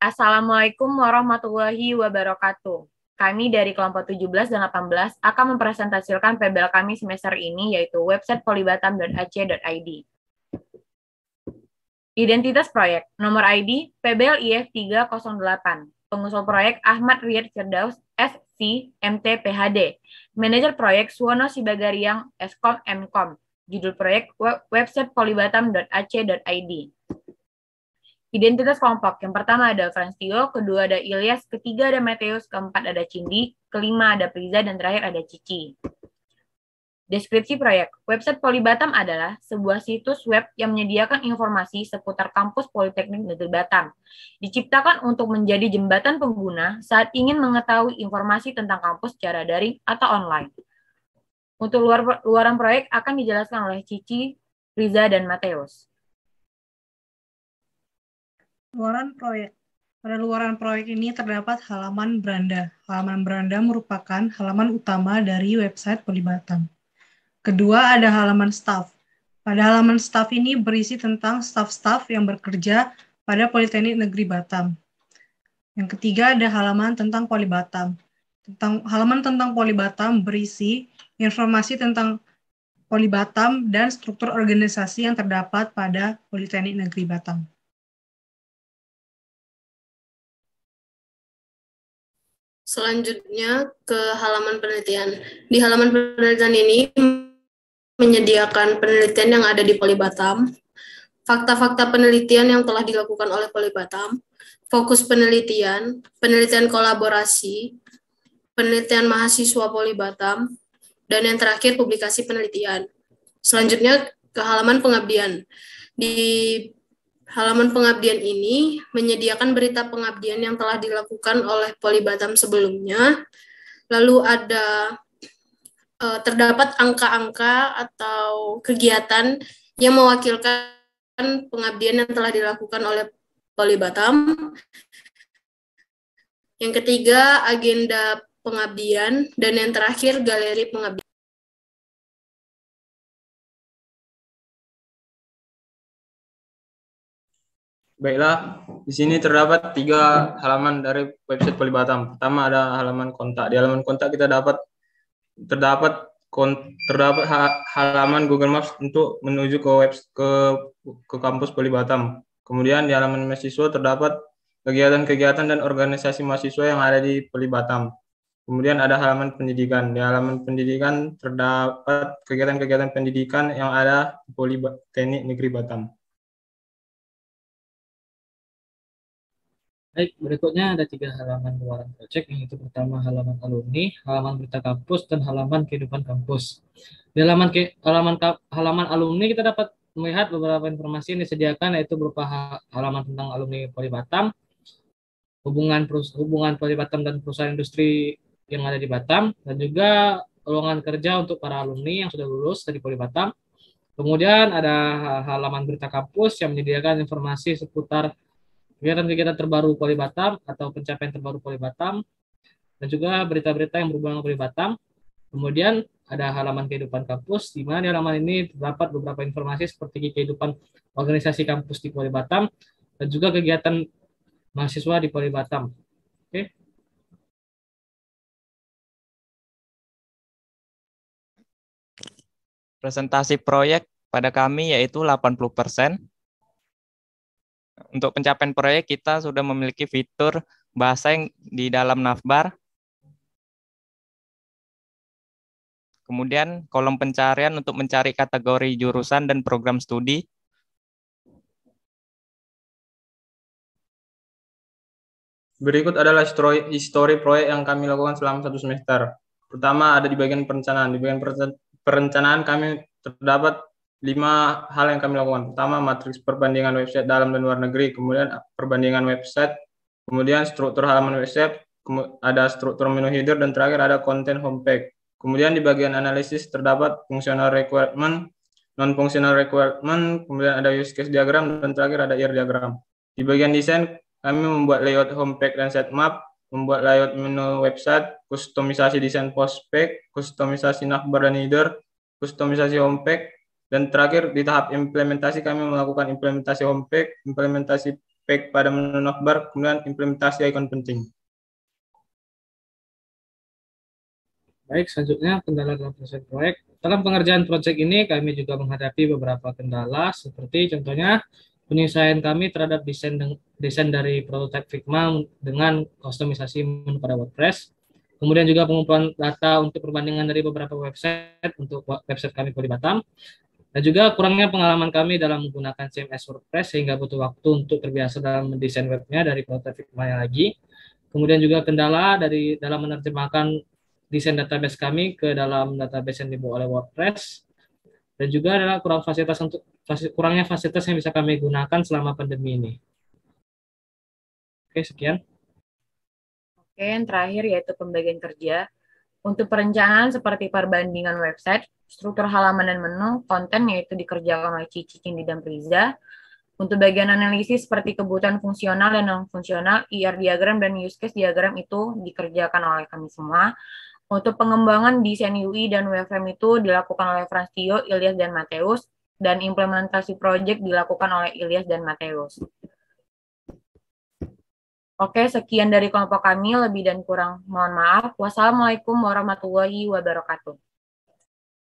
Assalamualaikum warahmatullahi wabarakatuh. Kami dari kelompok 17 dan 18 akan mempresentasikan PBL kami semester ini, yaitu website polibatam.ac.id. Identitas proyek, nomor ID PBL IF 308. Pengusul proyek Ahmad Riyad Firdaus, SC, MT, PhD. Manajer proyek Suwono Sibagariang, Eskom, Mkom. Judul proyek website polibatam.ac.id. Identitas kelompok, yang pertama ada Franstio, kedua ada Ilyas, ketiga ada Mateus, keempat ada Cindy, kelima ada Priza, dan terakhir ada Cici. Deskripsi proyek, website Polibatam adalah sebuah situs web yang menyediakan informasi seputar kampus Politeknik Negeri Batam. Diciptakan untuk menjadi jembatan pengguna saat ingin mengetahui informasi tentang kampus secara daring atau online. Untuk luaran proyek akan dijelaskan oleh Cici, Priza, dan Mateus. Luaran proyek. Pada luaran proyek ini terdapat halaman beranda. Halaman beranda merupakan halaman utama dari website Polibatam. Kedua ada halaman staff. Pada halaman staff ini berisi tentang staf-staf yang bekerja pada Politeknik Negeri Batam. Yang ketiga ada halaman tentang Polibatam. Halaman tentang Polibatam berisi informasi tentang Polibatam dan struktur organisasi yang terdapat pada Politeknik Negeri Batam. Selanjutnya ke halaman penelitian. Di halaman penelitian ini menyediakan penelitian yang ada di Polibatam, fakta-fakta penelitian yang telah dilakukan oleh Polibatam, fokus penelitian, penelitian kolaborasi, penelitian mahasiswa Polibatam, dan yang terakhir publikasi penelitian. Selanjutnya ke halaman pengabdian. Di halaman pengabdian ini menyediakan berita pengabdian yang telah dilakukan oleh Polibatam sebelumnya. Lalu terdapat angka-angka atau kegiatan yang mewakilkan pengabdian yang telah dilakukan oleh Polibatam. Yang ketiga, agenda pengabdian, dan yang terakhir, galeri pengabdian. Baiklah, di sini terdapat 3 halaman dari website Polibatam. Pertama ada halaman kontak. Di halaman kontak kita terdapat halaman Google Maps untuk menuju ke kampus Polibatam. Kemudian di halaman mahasiswa terdapat kegiatan-kegiatan dan organisasi mahasiswa yang ada di Polibatam. Kemudian ada halaman pendidikan. Di halaman pendidikan terdapat kegiatan-kegiatan pendidikan yang ada di Politeknik Negeri Batam. Baik, berikutnya ada 3 halaman luaran proyek, yaitu pertama halaman alumni, halaman berita kampus, dan halaman kehidupan kampus. Di halaman alumni kita dapat melihat beberapa informasi yang disediakan, yaitu berupa halaman tentang alumni Polibatam, hubungan Polibatam dan perusahaan industri yang ada di Batam, dan juga lowongan kerja untuk para alumni yang sudah lulus dari Polibatam. Kemudian ada halaman berita kampus yang menyediakan informasi seputar kegiatan-kegiatan terbaru Polibatam atau pencapaian terbaru Polibatam, dan juga berita-berita yang berhubungan dengan Polibatam. Kemudian ada halaman kehidupan kampus, di mana di halaman ini terdapat beberapa informasi seperti kehidupan organisasi kampus di Polibatam, dan juga kegiatan mahasiswa di Polibatam. Oke. Presentasi proyek pada kami yaitu 80%. Untuk pencapaian proyek kita sudah memiliki fitur bahasa yang di dalam navbar. Kemudian kolom pencarian untuk mencari kategori jurusan dan program studi. Berikut adalah histori proyek yang kami lakukan selama 1 semester. Pertama ada di bagian perencanaan. Di bagian perencanaan kami terdapat 5 hal yang kami lakukan. Pertama, matriks perbandingan website dalam dan luar negeri, kemudian perbandingan website, kemudian struktur halaman website, ada struktur menu header, dan terakhir ada konten homepage. Kemudian di bagian analisis terdapat functional requirement, non-functional requirement, kemudian ada use case diagram, dan terakhir ada ear diagram. Di bagian desain, kami membuat layout homepage dan sitemap, membuat layout menu website, kustomisasi desain postpage, kustomisasi navbar dan header, kustomisasi homepage, dan terakhir di tahap implementasi kami melakukan implementasi homepage, implementasi efek pada menu navbar, kemudian implementasi ikon penting. Baik, selanjutnya kendala dalam proses proyek. Dalam pengerjaan proyek ini kami juga menghadapi beberapa kendala seperti contohnya penyesuaian kami terhadap desain dari prototipe Figma dengan kustomisasi menu pada WordPress. Kemudian juga pengumpulan data untuk perbandingan dari beberapa website untuk website kami Poli Batam. Dan juga kurangnya pengalaman kami dalam menggunakan CMS WordPress sehingga butuh waktu untuk terbiasa dalam mendesain webnya dari prototipe Figma lagi. Kemudian juga kendala dalam menerjemahkan desain database kami ke dalam database yang dibawa oleh WordPress. Dan juga adalah kurangnya fasilitas yang bisa kami gunakan selama pandemi ini. Oke, sekian. Oke, yang terakhir yaitu pembagian kerja. Untuk perencanaan seperti perbandingan website, struktur halaman dan menu, konten yaitu dikerjakan oleh Cici, Cindi, dan Priza. Untuk bagian analisis seperti kebutuhan fungsional dan non-fungsional, IR diagram dan use case diagram itu dikerjakan oleh kami semua. Untuk pengembangan desain UI dan wireframe itu dilakukan oleh Franstio, Ilyas, dan Mateus, dan implementasi project dilakukan oleh Ilyas dan Mateus. Oke, sekian dari kelompok kami, lebih dan kurang mohon maaf. Wassalamualaikum warahmatullahi wabarakatuh.